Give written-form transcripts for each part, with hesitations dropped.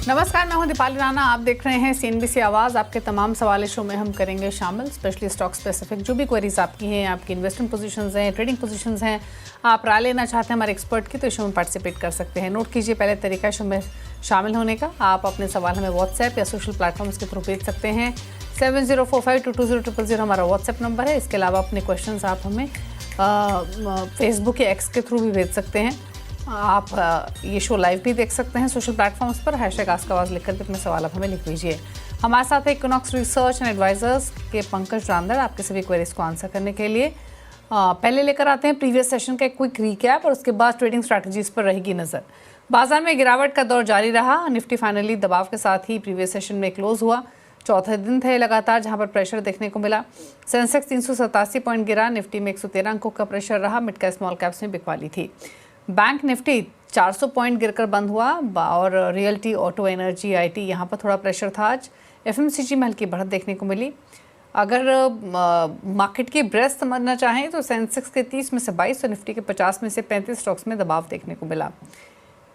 नमस्कार, मैं हूं दीपाली राणा। आप देख रहे हैं सीएनबीसी आवाज़। आपके तमाम सवाल शो में हम करेंगे शामिल, स्पेशली स्टॉक स्पेसिफिक जो भी क्वेरीज आपकी हैं, आपकी इन्वेस्टमेंट पोजीशंस हैं, ट्रेडिंग पोजीशंस हैं, आप राय लेना चाहते हैं हमारे एक्सपर्ट की, तो शो में पार्टिसिपेट कर सकते हैं। नोट कीजिए पहले तरीका शो में शामिल होने का। आप अपने सवाल हमें व्हाट्सएप या सोशल प्लेटफॉर्म्स के थ्रू भेज सकते हैं। 7045220000 हमारा व्हाट्सएप नंबर है। इसके अलावा अपने क्वेश्चन आप हमें फेसबुक या एक्स के थ्रू भी भेज सकते हैं। आप ये शो लाइव भी देख सकते हैं सोशल प्लेटफॉर्म्स पर। #आस्क-आवाज़ लिख करके अपने सवाल आप हमें लिख दीजिए। हमारे साथ है इक्विनॉक्स रिसर्च एंड एडवाइजर्स के पंकज रांदड़, आपके सभी क्वेरीज को आंसर करने के लिए। पहले लेकर आते हैं प्रीवियस सेशन का एक क्विक रिकैप और उसके बाद ट्रेडिंग स्ट्रैटेजीज पर रहेगी नज़र। बाजार में गिरावट का दौर जारी रहा। निफ्टी फाइनली दबाव के साथ ही प्रीवियस सेशन में क्लोज हुआ। चौथे दिन थे लगातार जहां पर प्रेशर देखने को मिला। सेंसेक्स 387 पॉइंट गिरा। निफ्टी में 113 अंकों का प्रेशर रहा। मिड कैप स्मॉल कैप्स में बिकवाली थी। बैंक निफ्टी 400 पॉइंट गिरकर बंद हुआ और रियल्टी, ऑटो, एनर्जी, आईटी यहाँ पर थोड़ा प्रेशर था आज। एफएमसीजी में हल्की बढ़त देखने को मिली। अगर मार्केट की ब्रेथ समझना चाहें तो सेंसेक्स के 30 में से 22 और निफ्टी के 50 में से 35 स्टॉक्स में दबाव देखने को मिला।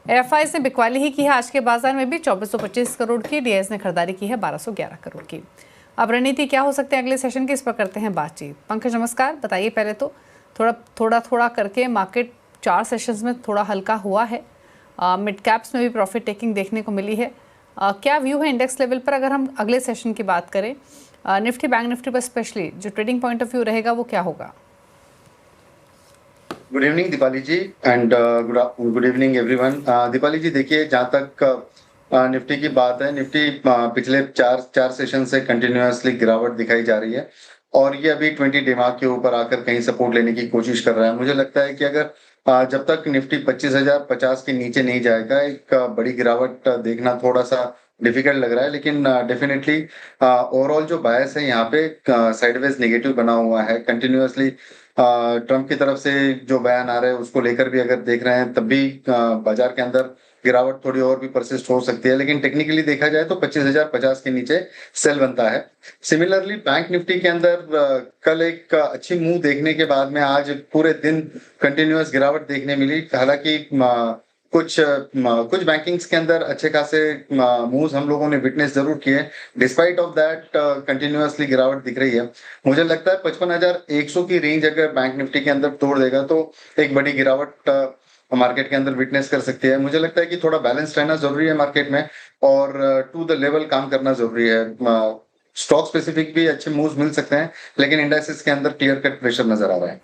एफआईज ने बिकवाली ही की है आज के बाजार में भी। 2425 करोड़ की। डीआईएस ने खरीदारी की है 1211 करोड़ की। अब रणनीति क्या हो सकते हैं अगले सेशन की, इस पर करते हैं बातचीत। पंकज नमस्कार, बताइए पहले तो थोड़ा करके मार्केट 4 सेशंस में थोड़ा हल्का हुआ है। मिड कैप्स में भी प्रॉफिट टेकिंग देखने को मिली है। क्या व्यू है इंडेक्स लेवल पर अगर हम अगले सेशन की बात करें? निफ्टी, बैंक निफ्टी पर स्पेशली जो ट्रेडिंग पॉइंट ऑफ व्यू रहेगा वो क्या होगा? Good evening Deepali ji and good evening everyone. Deepali ji देखिए, जहाँ तक निफ्टी की बात है, निफ्टी पिछले चार सेशन से कंटिन्यूअसली गिरावट दिखाई जा रही है और ये अभी 20 दिमाग के ऊपर आकर कहीं सपोर्ट लेने की कोशिश कर रहा है। मुझे लगता है कि अगर जब तक निफ्टी 25,050 के नीचे नहीं जाएगा, एक बड़ी गिरावट देखना थोड़ा सा डिफिकल्ट लग रहा है। लेकिन डेफिनेटली ओवरऑल जो बायस है यहाँ पे साइडवेज नेगेटिव बना हुआ है। कंटिन्यूअसली ट्रम्प की तरफ से जो बयान आ रहे हैं उसको लेकर भी अगर देख रहे हैं तब भी बाजार के अंदर गिरावट थोड़ी और भी परसिस्ट हो सकती है। लेकिन टेक्निकली देखा जाए तो 25,050 के नीचे सेल बनता है। सिमिलरली बैंक निफ्टी के अंदर कल एक अच्छी मूव देखने के बाद में आज पूरे दिन कंटिन्यूअस गिरावट देखने मिली। हालांकि कुछ बैंकिंग्स के अंदर अच्छे खासे मूव्स हम लोगों ने विटनेस जरूर किए। डिस्पाइट ऑफ दैट कंटिन्यूअसली गिरावट दिख रही है। मुझे लगता है 55,100 की रेंज अगर बैंक निफ्टी के अंदर तोड़ देगा तो एक बड़ी गिरावट मार्केट के अंदर विटनेस कर सकती है। मुझे लगता है कि थोड़ा बैलेंस रहना जरूरी है मार्केट में और टू द लेवल काम करना जरूरी है। स्टॉक स्पेसिफिक भी अच्छे मूव्स मिल सकते हैं लेकिन इंडेक्सेस के अंदर क्लियर कट प्रेशर नजर आ रहा है।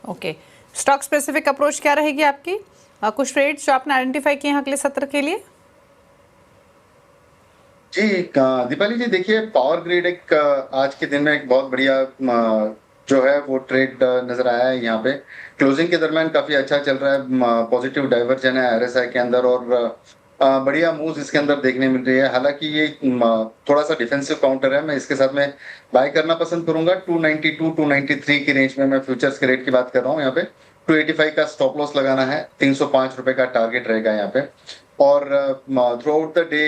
ओके, स्टॉक स्पेसिफिक अप्रोच क्या रहेगी आपकी? कुछ ट्रेड्स जो आपने आइडेंटिफाई किए हैं अगले सत्र के लिए? जी दीपाली जी देखिए, पावर ग्रिड एक आज के दिन में एक बहुत बढ़िया जो है वो ट्रेड नजर आया है। यहाँ पे क्लोजिंग के दरमियान काफी अच्छा चल रहा है। पॉजिटिव डाइवर्जन है आरएसआई के अंदर और बढ़िया मूव्स इसके अंदर देखने मिल रही है। हालांकि ये थोड़ा सा डिफेंसिव काउंटर है। मैं इसके साथ में बाय करना पसंद करूंगा। 292 293 की रेंज में मैं फ्यूचर्स के रेट की बात कर रहा हूँ। यहाँ पे 285 का स्टॉप लॉस लगाना है। 305 रुपए का टारगेट रहेगा यहाँ पे। और थ्रू आउट द डे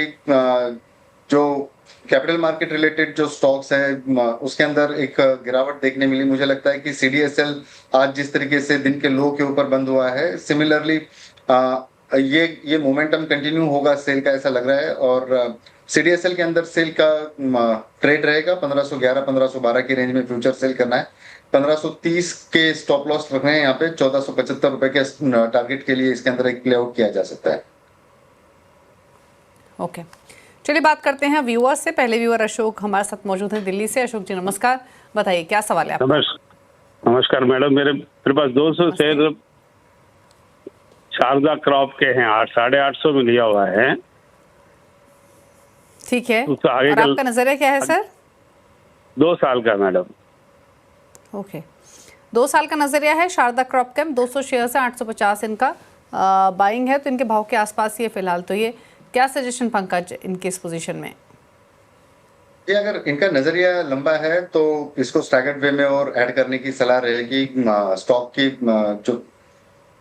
जो कैपिटल मार्केट रिलेटेड जो स्टॉक्स है उसके अंदर एक गिरावट देखने मिली। मुझे लगता है कि सीडीएसएल आज जिस तरीके से दिन के लो के ऊपर बंद हुआ है, सिमिलरली ये मोमेंटम कंटिन्यू होगा सेल का, ऐसा लग रहा है। और सीडीएसएल के अंदर सेल का ट्रेड रहेगा 1511 1512 की रेंज में फ्यूचर सेल करना है। 1530 के स्टॉप लॉस रखने हैं यहाँ पे। 1475 रुपए के टारगेट के लिए इसके अंदर एक प्ले आउट किया जा सकता है। ओके, चलिए बात करते हैं व्यूअर्स से। पहले व्यूअर अशोक हमारे साथ मौजूद हैं दिल्ली से। अशोक जी नमस्कार, बताइए क्या सवाल है आपका? नमस्कार मैडम, मेरे पास 200 शेयर शारदा क्रॉप के हैं। 850 में लिया हुआ है। ठीक है, तो आगे और आपका नजरिया क्या है सर? 2 साल का मैडम। ओके, 2 साल का नजरिया है। शारदा क्रॉप कैम 200 शेयर है, 850 इनका बाइंग है, तो इनके भाव के आसपास ही है फिलहाल। तो ये क्या सजेशन पंकज इनकी इस पोजीशन में? ये अगर इनका नजरिया लंबा है तो इसको स्टैगर्ड वे में और ऐड करने की सलाह रहेगी। स्टॉक की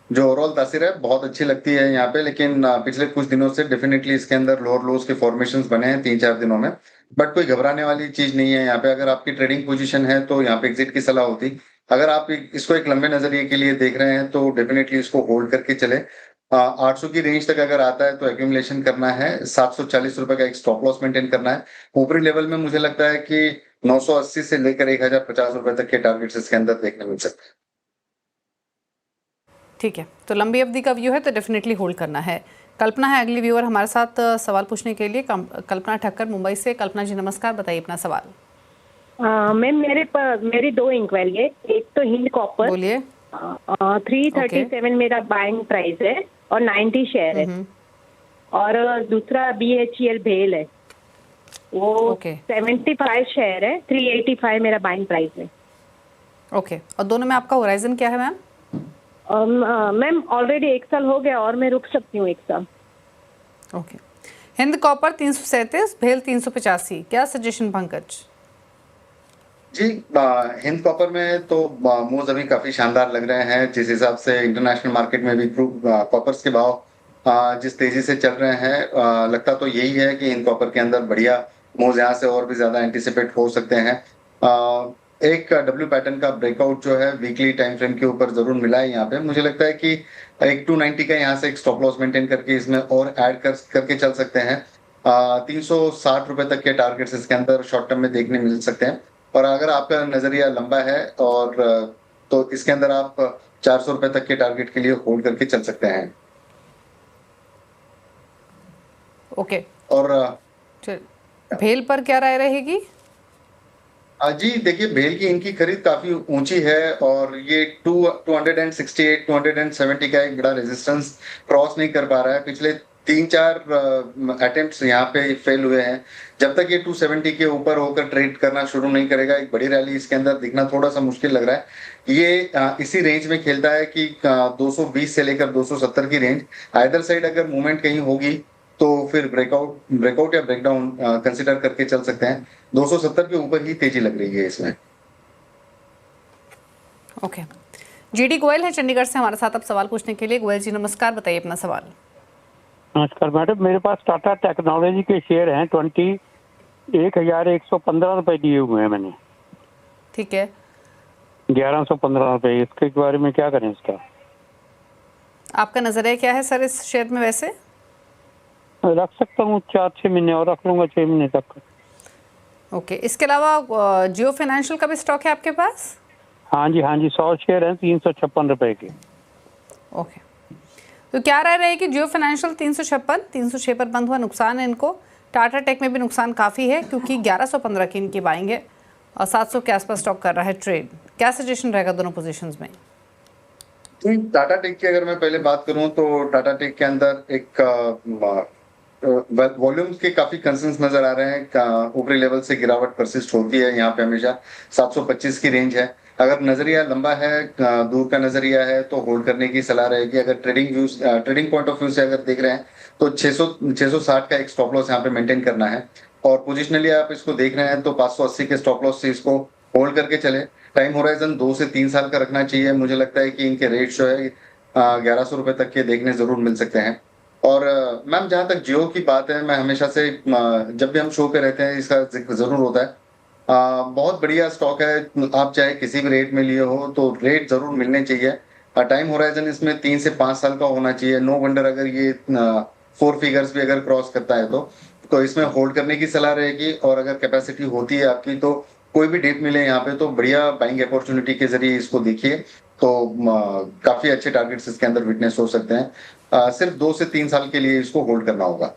जो ओवरऑल तासीर है बहुत अच्छी लगती है यहाँ पे। लेकिन पिछले कुछ दिनों से डेफिनेटली इसके अंदर लोअर लोज के फॉर्मेशंस बने हैं 3-4 दिनों में। बट कोई घबराने वाली चीज नहीं है यहाँ पे। अगर आपकी ट्रेडिंग पोजीशन है तो यहाँ पे एग्जिट की सलाह होती। अगर आप इसको एक लंबे नजरिए के लिए देख रहे हैं तो डेफिनेटली इसको होल्ड करके चले। 800 की रेंज तक अगर आता है तो एक्यूमुलेशन करना है, 740 रुपए का एक स्टॉप लॉस मेंटेन करना है। ऊपरी लेवल में मुझे लगता है कि 980 से लेकर 1050 रुपए तक के टारगेट्स इसके अंदर देखने मिल सकते हैं। ठीक है, तो लंबी अवधि का व्यू है तो डेफिनेटली होल्ड करना है। कल्पना है अगली व्यूअर हमारे साथ सवाल पूछने के लिए। कल्पना ठक्कर मुंबई से। कल्पना जी नमस्कार, बताइए अपना सवाल। मैम मेरी 2 इंक्वायरी है। एक तो हिंद कॉपर, बोलिए। 337 मेरा बाइंग प्राइस है और 90 शेयर है। और दूसरा BHEL भेल है, वो 75 शेयर है, 385 मेरा बाइंग प्राइस है। ओके, और दोनों में आपका होराइजन क्या है मैम? मैम ऑलरेडी 1 साल हो गया और मैं रुक सकती हूँ 1 साल। ओके, हिंद कॉपर 337, भेल 385, क्या सजेशन पंकज? जी, हिंद कॉपर में तो मूव्स अभी काफी शानदार लग रहे हैं। जिस हिसाब से इंटरनेशनल मार्केट में भी कॉपर्स के भाव जिस तेजी से चल रहे हैं, लगता तो यही है कि हिंद कॉपर के अंदर बढ़िया मूव्स यहाँ से और भी ज्यादा एंटिसिपेट हो सकते हैं। एक डब्ल्यू पैटर्न का ब्रेकआउट जो है वीकली टाइम फ्रेम के ऊपर जरूर मिला है यहाँ पे। मुझे लगता है कि एक 290 का यहाँ से एक स्टॉप लॉस मेंटेन करके इसमें और ऐड करके चल सकते हैं। 360 रुपए तक के टारगेट्स इसके अंदर शॉर्ट टर्म में देखने मिल सकते हैं। और अगर आपका नजरिया लंबा है और तो इसके अंदर आप 400 रुपए तक के टारगेट के लिए होल्ड करके चल सकते हैं। ओके, और भेल पर क्या राय रहेगी? जी देखिए, भेल की इनकी खरीद काफी ऊंची है और ये 268 270 का एक बड़ा रेजिस्टेंस क्रॉस नहीं कर पा रहा है। पिछले 3-4 अटेम्प्ट्स यहाँ पे फेल हुए हैं। जब तक ये 270 के ऊपर होकर ट्रेड करना शुरू नहीं करेगा, एक बड़ी रैली इसके अंदर दिखना थोड़ा सा मुश्किल लग रहा है। ये इसी रेंज में खेलता है कि 220 से लेकर 270 की रेंज। आइदर साइड अगर मूवमेंट कहीं होगी तो फिर ब्रेकआउट या ब्रेकडाउन कंसिडर करके चल सकते हैं। 270 के ऊपर ही तेजी लग रही है इसमें। ओके, जीडी गोयल है चंडीगढ़ से हमारे साथ अब सवाल पूछने के लिए। गोयल जी नमस्कार, बताइए अपना सवाल। नमस्कार मैडम, मेरे पास टाटा टेक्नोलॉजी के शेयर हैं 21,115 रुपए दिए हुए हैं मैंने। ठीक है, 1115 रुपए। इसके बारे में क्या करें इसका? आपका नजरिया क्या है सर इस शेयर में? वैसे रख सकता हूँ 4-6 महीने और रख लूंगा 6 महीने तक। ओके, इसके अलावा जियो फाइनेंशियल का भी स्टॉक है आपके पास? हाँ जी 100 शेयर हैं 356 रुपए के। ओके, तो क्या राय रहेगी? जियो फाइनेंशियल 306 पर बंद हुआ, नुकसान है इनको। टाटा टेक में भी नुकसान काफ़ी है क्योंकि 1115 की इनकी बाइंग है और 700 के आसपास स्टॉक कर रहा है ट्रेड। क्या सजेशन रहेगा दोनों पोजीशंस में? टाटा टेक की अगर मैं पहले बात करूं तो टाटा टेक के अंदर एक वॉल्यूम्स के काफी कंसर्न्स नजर आ रहे हैं। ऊपरी लेवल से गिरावट परसिस्ट होती है यहाँ पे हमेशा। 725 की रेंज है। अगर नजरिया लंबा है, दूर का नजरिया है तो होल्ड करने की सलाह रहेगी। अगर ट्रेडिंग पॉइंट ऑफ व्यू से अगर देख रहे हैं तो 660 का एक स्टॉप लॉस यहाँ पे मेंटेन करना है। और पोजिशनली आप इसको देख रहे हैं तो 580 के स्टॉप लॉस से इसको होल्ड करके चले। टाइम होराइजन 2 से 3 साल का रखना चाहिए। मुझे लगता है कि इनके रेट जो है 1100 रुपए तक के देखने जरूर मिल सकते हैं। और मैम, जहां तक जियो की बात है, मैं हमेशा से जब भी हम शो पे रहते हैं इसका जिक्र जरूर होता है। बहुत बढ़िया स्टॉक है। आप चाहे किसी भी रेट में लिए हो तो रेट जरूर मिलने चाहिए। टाइम होराइजन इसमें 3 से 5 साल का होना चाहिए। नो वंडर अगर ये 4 फिगर्स भी अगर क्रॉस करता है तो इसमें होल्ड करने की सलाह रहेगी। और अगर कैपेसिटी होती है आपकी तो कोई भी डेट मिले यहाँ पे तो बढ़िया बाइंग अपॉर्चुनिटी के जरिए इसको देखिए तो काफी अच्छे टारगेट्स इसके अंदर विटनेस हो सकते हैं। सिर्फ 2 से 3 साल के लिए इसको होल्ड करना होगा।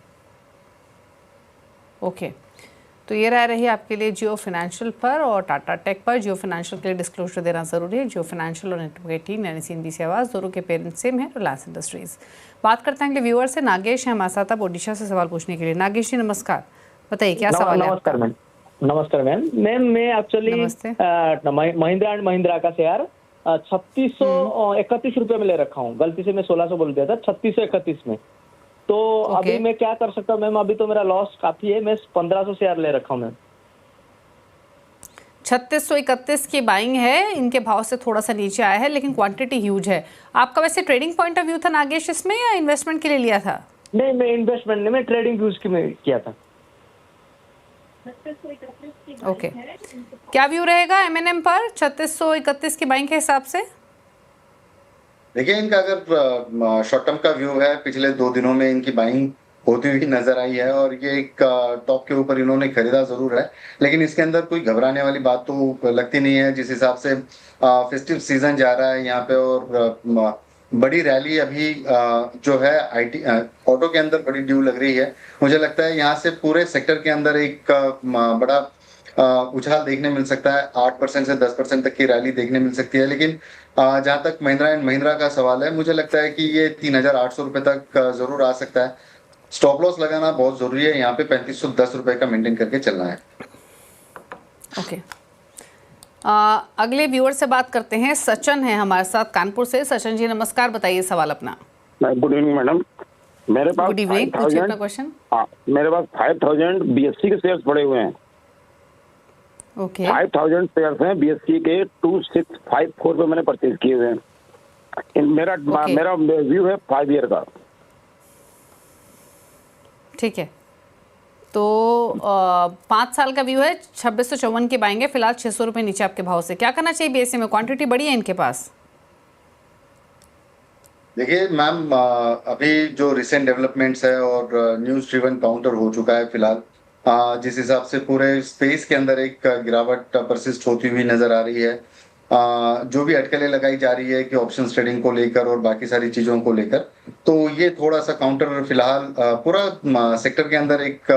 ओके, तो ये राय रही आपके लिए जियो फाइनेंशियल पर और टाटा टेक पर। जियो फाइनेंशियल के लिए डिस्क्लोजर देना जरूरी है। जियो फाइनेंशियल और नेटवर्क 18 यानी CNBC आवाज़ दोनों के पेरेंट सेम है, रिलायंस इंडस्ट्रीज। बात करते हैं अगले व्यूअर से। नागेश है हमारे साथ अब ओडिशा से सवाल पूछने के लिए। नागेश जी नमस्कार, बताइए क्या सवाल है? नमस्कार मैम। नमस्कार मैम। मैं एक्चुअली महिंद्रा एंड महिंद्रा का शेयर 3631 रुपए में ले रखा हूँ। गलती से मैं 1600 बोल दिया था, 3631 में। तो अभी मैं क्या कर सकता हूँ मैम? अभी तो मेरा लॉस काफी है। मैं 1500 शेयर ले रखा हूँ मैम। 3631 की बाइंग है, इनके भाव से थोड़ा सा नीचे आया है लेकिन क्वांटिटी ह्यूज है। आपका वैसे ट्रेडिंग पॉइंट ऑफ व्यू था नागेश इसमें या इन्वेस्टमेंट के लिए लिया था? नहीं, मैं इन्वेस्टमेंट नहीं, मैं ट्रेडिंग यूज की में किया था। ओके, क्या व्यू रहेगा M&M पर 3631 की बाइंग के हिसाब से? देखिए इनका अगर शॉर्ट टर्म का व्यू है, पिछले 2 दिनों में इनकी बाइंग होती हुई नजर आई है और ये एक टॉप के ऊपर इन्होंने खरीदा जरूर है, लेकिन इसके अंदर कोई घबराने वाली बात तो लगती नहीं है। जिस हिसाब से फेस्टिव सीजन जा रहा है यहाँ पे और बड़ी रैली अभी जो है आईटी ऑटो के अंदर बड़ी ड्यू लग रही है। मुझे लगता है यहाँ से पूरे सेक्टर के अंदर एक बड़ा उछाल देखने मिल सकता है। 8% से 10% तक की रैली देखने मिल सकती है, लेकिन जहां तक महिंद्रा एंड महिंद्रा का सवाल है, मुझे लगता है कि ये 3,800 रुपए तक जरूर आ सकता है। स्टॉप लॉस लगाना बहुत जरूरी है, यहाँ पे 3510 रुपए का मेंटेन करके चलना है। ओके अगले व्यूअर से बात करते हैं। सचिन है हमारे साथ कानपुर से। सचिन जी नमस्कार, बताइए सवाल अपना। Good evening madam. मेरे पास गुड इवनिंग, पूछिए अपना क्वेश्चन। मेरे पास 5000 बीएससी के शेयर्स पड़े हुए हैं। ओके 5000 शेयर्स हैं बीएससी के, 2654 पे मैंने परचेज किए हुए हैं। मेरा व्यू है 5 ईयर का। ठीक है, तो 5 साल का व्यू है। 2654 की बाएंगे, फिलहाल 600 रुपये नीचे आपके भाव से। क्या करना चाहिए बीएससी में? क्वांटिटी बड़ी है इनके पास। देखिए मैम, अभी जो रिसेंट डेवलपमेंट्स है और न्यूज ड्रिवन काउंटर हो चुका है फिलहाल, जिस हिसाब से पूरे स्पेस के अंदर एक गिरावट परसिस्ट होती हुई नजर आ रही है। जो भी अटकलें लगाई जा रही है कि ऑप्शन ट्रेडिंग को लेकर और बाकी सारी चीजों को लेकर, तो ये थोड़ा सा काउंटर फिलहाल पूरा सेक्टर के अंदर एक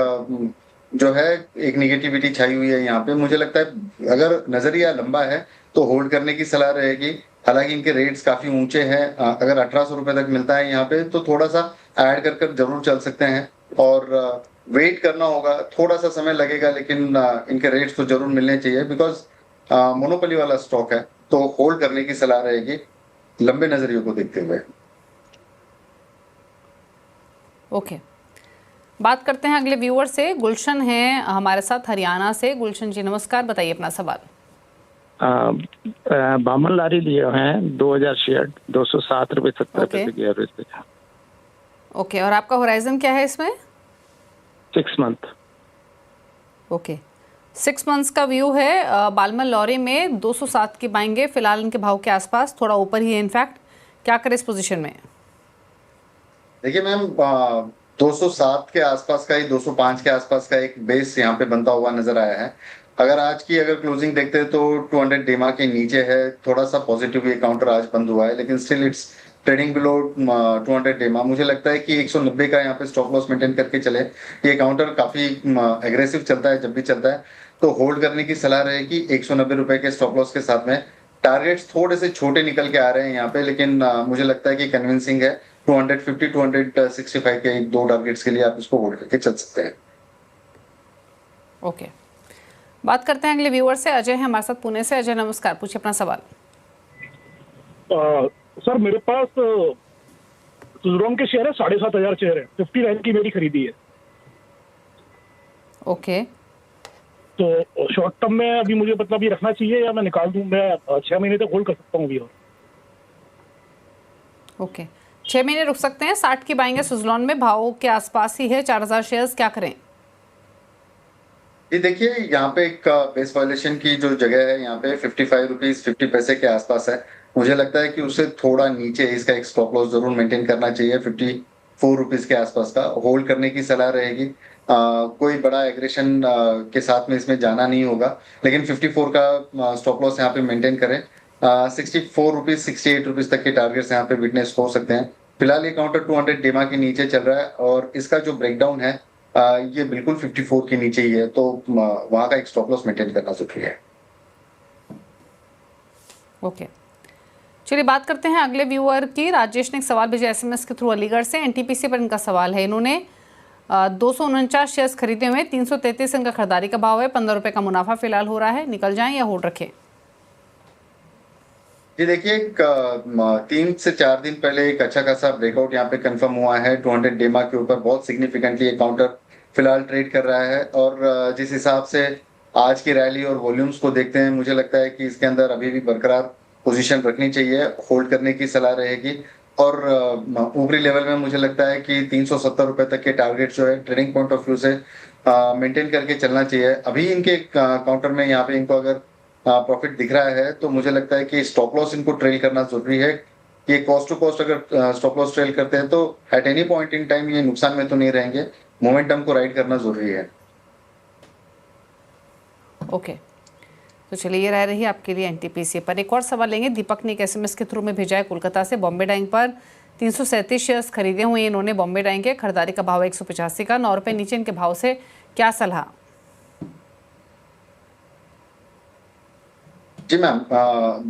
जो है एक निगेटिविटी छाई हुई है यहाँ पे। मुझे लगता है अगर नजरिया लंबा है तो होल्ड करने की सलाह रहेगी। हालांकि इनके रेट्स काफी ऊंचे हैं, अगर 1800 रुपए तक मिलता है यहाँ पे तो थोड़ा सा ऐड कर जरूर चल सकते हैं और वेट करना होगा। थोड़ा सा समय लगेगा, लेकिन इनके रेट्स तो जरूर मिलने चाहिए बिकॉज मोनोपोली वाला स्टॉक है, तो होल्ड करने की सलाह रहेगी लंबे नजरियों को देखते हुए। ओके बात करते हैं अगले व्यूअर से। गुलशन है हमारे साथ हरियाणा से। गुलशन जी नमस्कार, बताइए अपना सवाल। बामन लारी लिए हैं 2000 शेयर, 207 रुपये 70 पैसे की एवरेज पे। ओके, और आपका होराइजन क्या है इसमें? 6 मंथ। ओके 6 मंथ्स का व्यू है। बालमन लॉरी में 207 की बाएंगे, फिलहाल इनके भाव के आसपास, थोड़ा ऊपर ही है इनफैक्ट। क्या करें इस पोजीशन में? देखिए मैम, 207 के आसपास का ही 205 के आसपास का एक बेस यहाँ पे बनता हुआ नजर आया है। अगर क्लोजिंग देखते हैं तो 200 डेमा के नीचे है। थोड़ा सा पॉजिटिव ये काउंटर आज बंद हुआ है, लेकिन स्टिल इट्स ट्रेडिंग बिलो 200 डेमा। मुझे लगता है कि 190 का यहाँ पे स्टॉप लॉस मेंटेन करके चले। ये काउंटर काफी एग्रेसिव चलता है, जब भी चलता है तो होल्ड करने की सलाह रहेगी 190 रुपए के स्टॉप लॉस के साथ में। टारगेट्स थोड़े से छोटे निकल के आ रहे हैं यहाँ पे, लेकिन मुझे लगता है कि कन्विंसिंग है। 250 265 के 2 टारगेट्स के लिए आप इसको होल्ड करके चल सकते हैं। ओके बात करते हैं अगले व्यूअर से। अजय है हमारे साथ पुणे से। अजय नमस्कार, पूछिए अपना सवाल। सर मेरे पास सुज़रोन के शेयर है, 7,500 शेयर है, 59 की मेरी खरीदी है। ओके तो शॉर्ट टर्म में अभी मुझे मतलब ये रखना चाहिए या मैं निकाल दूं? मैं 6 महीने तक होल्ड कर सकता हूँ अभी। और ओके 6 महीने रुक सकते हैं। 60 की बाएंगे सुज़लोन में, भाव के आसपास ही है, 4000 शेयर्स। क्या करें? ये देखिए यहाँ पे एक बेस वायलेशन की जो जगह है यहाँ पे 55 रुपीज 50 पैसे के आसपास है। मुझे लगता है कि उससे थोड़ा नीचे इसका एक स्टॉप लॉस जरूर मेंटेन करना चाहिए। 54 रुपीज के आसपास का होल्ड करने की सलाह रहेगी। कोई बड़ा एग्रेशन के साथ में इसमें जाना नहीं होगा, लेकिन 54 का स्टॉप लॉस यहाँ पे मेंटेन करें। 64 रुपीज 68 रुपीज तक के टारगेट्स यहाँ पे विटनेस हो सकते हैं। फिलहाल ये काउंटर 200 डेमा के नीचे चल रहा है और इसका जो ब्रेकडाउन है ये बिल्कुल 54 के नीचे ही है, तो वहां का एक स्टॉप लॉस मेंटेन करना जरूरी है। ओके चलिए बात करते हैं अगले व्यूअर की। राजेश ने एक सवाल भेजा एसएमएस के थ्रू अलीगढ़ से। एनटीपीसी पर इनका सवाल है। इन्होंने 249 शेयर्स खरीदे हुए, 333 इनका खरीदारी का भाव है, 15 रुपए का मुनाफा फिलहाल हो रहा है। निकल जाएं या होल्ड रखें? जी देखिए 3 से 4 दिन पहले एक अच्छा खासा ब्रेकआउट यहाँ पे कंफर्म हुआ है 200 डेमा के ऊपर। बहुत सिग्निफिकेंटली ये काउंटर फिलहाल ट्रेड कर रहा है और जिस हिसाब से आज की रैली और वॉल्यूम्स को देखते हैं, मुझे लगता है कि इसके अंदर अभी भी बरकरार पोजीशन रखनी चाहिए। होल्ड करने की सलाह रहेगी और ऊपरी लेवल में मुझे लगता है कि 370 रुपए तक के टारगेट जो है ट्रेडिंग पॉइंट ऑफ व्यू से मेंटेन करके चलना चाहिए। अभी इनके काउंटर में यहाँ पे इनको अगर प्रॉफिट दिख रहा है तो मुझे लगता है कि स्टॉप लॉस इनको ट्रेल करना जरूरी है। ये कॉस्ट टू कॉस्ट अगर स्टॉप लॉस ट्रेल करते हैं तो at any point in time ये नुकसान में तो नहीं रहेंगे, मोमेंटम को राइड करना जरूरी है। ओके, तो चलिए ये रही आपके लिए एनटीपीसी पर। एक और सवाल लेंगे, दीपक ने एक एसएमएस के थ्रू में भेजा है कोलकाता से। बॉम्बे डाइंग पर 337 शेयर्स खरीदे हुए इन्होंने बॉम्बे डाइंग के, खरीदारी का भाव 185 का, 9 रुपये नीचे इनके भाव से क्या सलाह? जी मैम,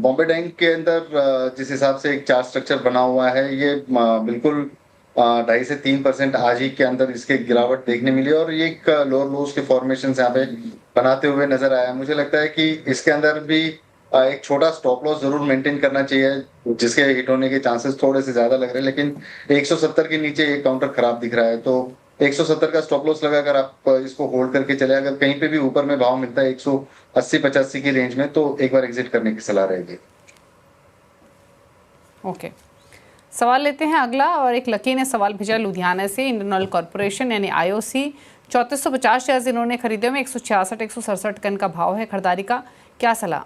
बॉम्बे डाइंग के अंदर जिस हिसाब से एक चार्ट स्ट्रक्चर बना हुआ है, ये बिल्कुल 2.5 से 3% आज ही के अंदर इसके गिरावट देखने मिली और ये एक लोअर लोज के फॉर्मेशन यहाँ पे बनाते हुए नजर आया। मुझे लगता है कि इसके अंदर भी एक छोटा स्टॉप लॉस जरूर मेंटेन करना चाहिए, जिसके हिट होने के चांसेस थोड़े से ज्यादा लग रहे हैं, लेकिन 170 के नीचे ये काउंटर खराब दिख रहा है, तो 170 का स्टॉप लॉस लगा अगर आप इसको होल्ड करके चले। अगर कहीं पे भी ऊपर में भाव मिलता है 180-85 की रेंज में, तो एक बार एग्जिट करने की सलाह रहेगी। ओके, सवाल लेते हैं अगला। और एक लकी ने सवाल भेजा लुधियाना से, इंडियन ऑयल कॉर्पोरेशन यानी आईओसी 3450 शेयर्स इन्होंने खरीदे हुए, 166-167 का इनका भाव है, खरीदारी का क्या सलाह?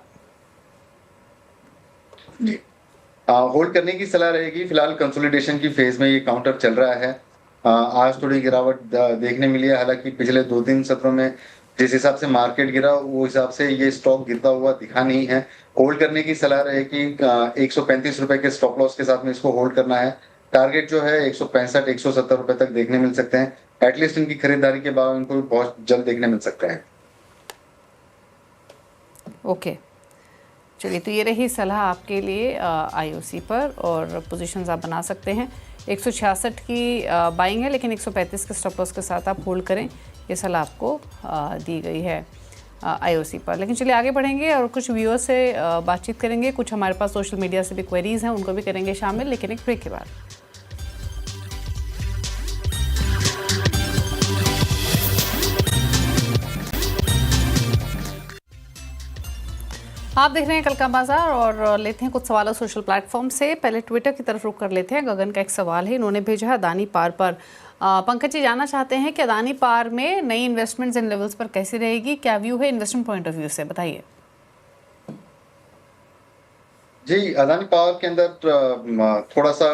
होल्ड करने की सलाह रहेगी। फिलहाल कंसोलिडेशन की फेज में ये काउंटर चल रहा है। आज थोड़ी गिरावट देखने मिली है, हालांकि पिछले 2-3 सत्रों में जिस हिसाब से मार्केट गिरा वो हिसाब से ये स्टॉक गिरता हुआ दिखा नहीं है। होल्ड करने की सलाह रहेगी। 135 रुपए के स्टॉप लॉस के साथ में इसको होल्ड करना है। टारगेट जो है 165-170 रुपए तक देखने मिल सकते हैं। एटलीस्ट इनकी खरीदारी के बाद इनको बहुत जल्द देखने मिल सकते हैं। ओके, चलिए तो ये रही सलाह आपके लिए आईओसी पर, और पोजीशंस आप बना सकते हैं। 166 की बाइंग है, लेकिन 135 के स्टॉप लॉस के साथ आप होल्ड करें, ये सलाह आपको दी गई है आईओसी पर। लेकिन चलिए आगे बढ़ेंगे और कुछ व्यूअर से बातचीत करेंगे। कुछ हमारे पास सोशल मीडिया से भी क्वेरीज हैं, उनको भी करेंगे शामिल, लेकिन एक ब्रेक के बाद। आप देख रहे हैं कल का बाजार और लेते हैं कुछ सवाल सोशल प्लेटफॉर्म से। पहले ट्विटर की तरफ रुख कर लेते हैं। गगन का एक सवाल है, इन्होंने भेजा है अदानी पार पर। पंकज जी जानना चाहते हैं कि अदानी पार में नई इन्वेस्टमेंट्स इन लेवल्स पर कैसी रहेगी, क्या व्यू है इन्वेस्टमेंट पॉइंट ऑफ व्यू से, बताइए। जी, अदानी पावर के अंदर थोड़ा सा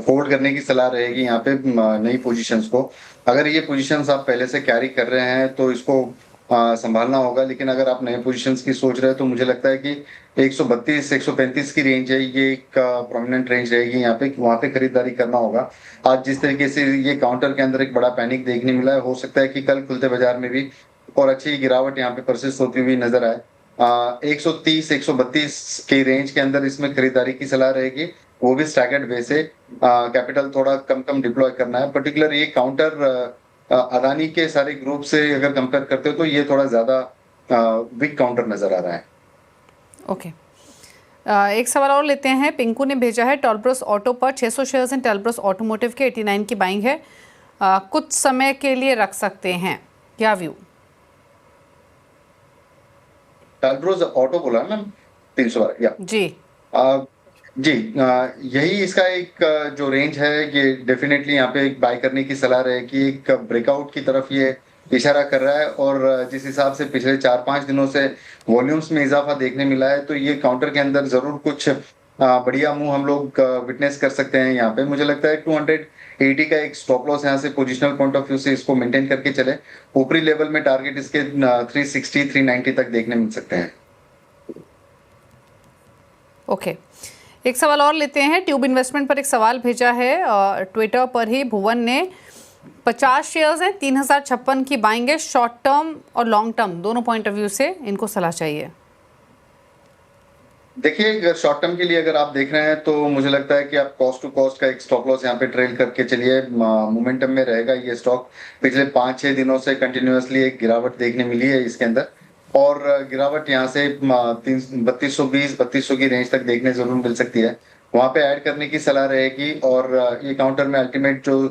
होल्ड करने की सलाह रहेगी यहाँ पे नई पोजीशंस को। अगर ये पोजीशंस आप पहले से कैरी कर रहे हैं तो इसको संभालना होगा, लेकिन अगर आप नए पोजीशंस की सोच रहे हैं तो मुझे लगता है कि 132-135 की रेंज है, ये एक प्रोमिनेंट रेंज रहेगी यहाँ पे, वहां पे खरीदारी करना होगा। आज जिस तरीके से ये काउंटर के अंदर एक बड़ा पैनिक देखने मिला है, हो सकता है कि कल खुलते बाजार में भी और अच्छी गिरावट यहाँ पे परसिस्ट होती हुई नजर आए। 130-132 की रेंज के अंदर इसमें खरीदारी की सलाह रहेगी, वो भी स्टैगर्ड वे से। कैपिटल थोड़ा कम डिप्लॉय करना है। पर्टिकुलर ये काउंटर अदानी के सारे ग्रुप से अगर कंपेयर करते हो तो ये थोड़ा ज्यादा वीक काउंटर नजर आ रहा है। ओके, एक सवाल और लेते हैं। पिंकू ने भेजा है टॉलब्रस ऑटो पर 600 शेयर्स इन टॉलब्रस ऑटोमोटिव के 89 की बाइंग है, कुछ समय के लिए रख सकते हैं, क्या व्यू? टॉलब्रस ऑटो बोला ना 300 या जी जी, यही इसका एक जो रेंज है, ये डेफिनेटली यहाँ पे एक बाय करने की सलाह रहेगी। एक ब्रेकआउट की तरफ ये इशारा कर रहा है और जिस हिसाब से पिछले 4-5 दिनों से वॉल्यूम्स में इजाफा देखने मिला है, तो ये काउंटर के अंदर जरूर कुछ बढ़िया मूव हम लोग विटनेस कर सकते हैं। यहाँ पे मुझे लगता है 280 का एक स्टॉप लॉस यहाँ से पोजिशनल पॉइंट ऑफ व्यू से इसको मेंटेन करके चले। ऊपरी लेवल में टारगेट इसके 360-390 तक देखने मिल सकते हैं। ओके, एक सवाल और लेते हैं। ट्यूब इन्वेस्टमेंट पर एक सवाल भेजा है ट्विटर पर ही। भुवन ने 50 शेयर्स हैं, 3056 की बाइंग है, शॉर्ट टर्म और लॉन्ग टर्म दोनों पॉइंट ऑफ व्यू से इनको सलाह चाहिए। देखिए, अगर शॉर्ट टर्म के लिए अगर आप देख रहे हैं तो मुझे लगता है कि आप कॉस्ट टू कॉस्ट का एक स्टॉप लॉस यहाँ पे ट्रेल करके चलिए। मोमेंटम में रहेगा ये स्टॉक। पिछले 5-6 दिनों से कंटिन्यूअसली एक गिरावट देखने मिली है इसके अंदर, और गिरावट यहाँ से 3220-3200 की रेंज तक देखने जरूर मिल सकती है। वहां पे ऐड करने की सलाह रहेगी। और ये काउंटर में अल्टीमेट जो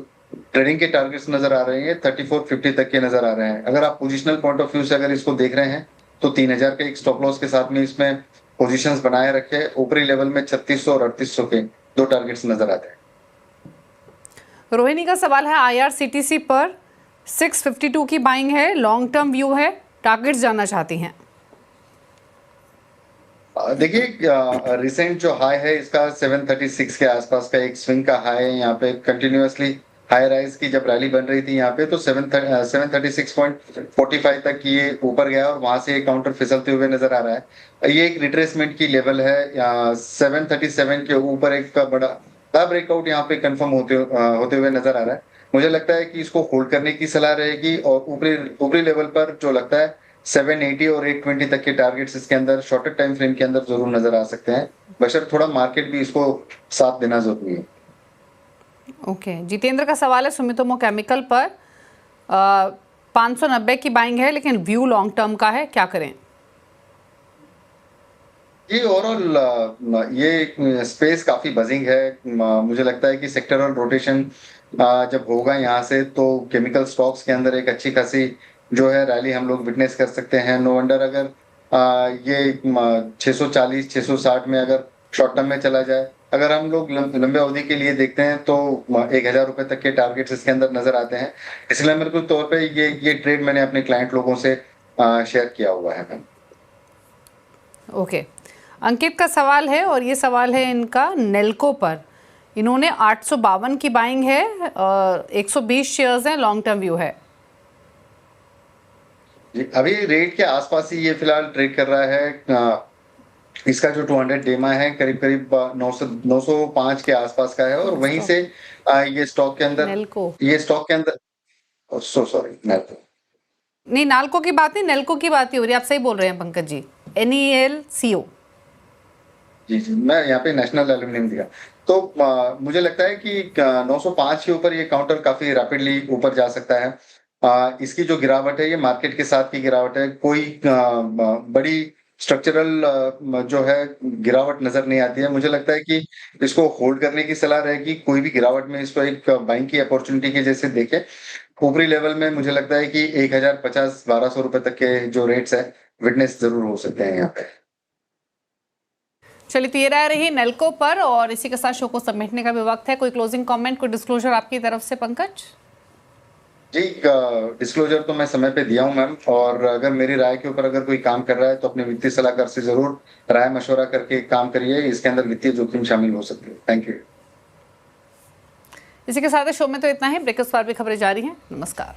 ट्रेडिंग के टारगेट्स नजर आ रहे हैं 3450 तक के नजर आ रहे हैं। अगर आप पोजिशनल पॉइंट ऑफ व्यू से अगर इसको देख रहे हैं तो 3000 के एक स्टॉप लॉस के साथ में इसमें पोजीशंस बनाए रखे। ऊपरी लेवल में 3600 और 3800 के दो टारगेट्स नजर आते हैं। रोहिणी का सवाल है IRCTC पर 652 की बाइंग है, लॉन्ग टर्म व्यू है, टारगेट्स जानना चाहती हैं। देखिए रिसेंट जो हाई है इसका 736 के आसपास का एक स्विंग का हाई है यहाँ पे कंटिन्यूअसली हाई राइज की जब रैली बन रही थी यहाँ पे तो 736.45 तक ये ऊपर गया और वहां से काउंटर फिसलते हुए नजर आ रहा है। ये एक रिट्रेसमेंट की लेवल है। 737 के ऊपर एक बड़ा ब्रेकआउट यहाँ पे कंफर्म होते हुए नजर आ रहा है। मुझे लगता है कि इसको होल्ड करने की सलाह रहेगी और ऊपरी लेवल पर जो लगता है 780 और 820 तक के टारगेट्स इसके अंदर शॉर्टर टाइम फ्रेम के अंदर जरूर नजर आ सकते हैं, बशर्ते थोड़ा मार्केट भी इसको साथ देना जरूरी है। ओके, जितेंद्र का सवाल है सुमितोमो केमिकल पर 590 की बाइंग है लेकिन व्यू लॉन्ग टर्म का है, क्या करें? ये ओवरऑल ये स्पेस काफी बजिंग है। मुझे लगता है कि सेक्टरल रोटेशन जब होगा यहाँ से तो केमिकल स्टॉक्स के अंदर एक अच्छी खासी जो है रैली हम लोग विटनेस कर सकते हैं। नो वंडर अगर ये 640 660 में अगर शॉर्ट टर्म में चला जाए, अगर हम लोग लंबे अवधि के लिए देखते हैं तो 1000 रुपए तक के टारगेट्स इसके अंदर नजर आते हैं। इसलिए मेरे को तौर पे ये ट्रेड मैंने अपने क्लाइंट लोगों से शेयर किया हुआ है। ओके, अंकित का सवाल है और ये सवाल है इनका नेल्को पर। इन्होंने 852 की बाइंग है और 120 शेयर्स हैं, लॉन्ग टर्म व्यू है। जी, अभी रेट के आसपास ही ये फिलहाल ट्रेड कर रहा है। इसका जो 200 डेमा है करीब करीब 905 के आसपास का है और वहीं से ये स्टॉक के अंदर सॉरी नेल्को नहीं, नाल्को की बात नहीं, नेल्को की बात ही हो रही है। आप सही बोल रहे हैं पंकज जी, NELCO। जी, मैं यहाँ पे नेशनल एल्यूमिनियम दिया तो मुझे लगता है कि 905 के ऊपर ये काउंटर काफी रैपिडली ऊपर जा सकता है। इसकी जो गिरावट है ये मार्केट के साथ की गिरावट है, कोई बड़ी स्ट्रक्चरल जो है गिरावट नजर नहीं आती है। मुझे लगता है कि इसको होल्ड करने की सलाह रहेगी। कोई भी गिरावट में इसको एक बाइंग की अपॉर्चुनिटी के जैसे देखें। ऊपरी लेवल में मुझे लगता है कि 1050 1200 रुपए तक के जो रेट्स है विटनेस जरूर हो सकते हैं यहाँ पे। चलिए, तो ये राय रही नेल्को पर और इसी के साथ शो को समेटने का भी वक्त है। कोई क्लोजिंग कमेंट, कोई डिस्क्लोजर आपकी तरफ से पंकज? जी, डिस्क्लोजर तो मैं समय पे दिया हूं मैम, और अगर मेरी राय के ऊपर अगर कोई काम कर रहा है तो अपने वित्तीय सलाहकार से जरूर राय मशवरा करके काम करिए। इसके अंदर वित्तीय जोखिम शामिल हो सकती है। Thank you. इसी के साथ शो में तो इतना ही। ब्रेकफास्ट पर भी खबरें जारी हैं। नमस्कार।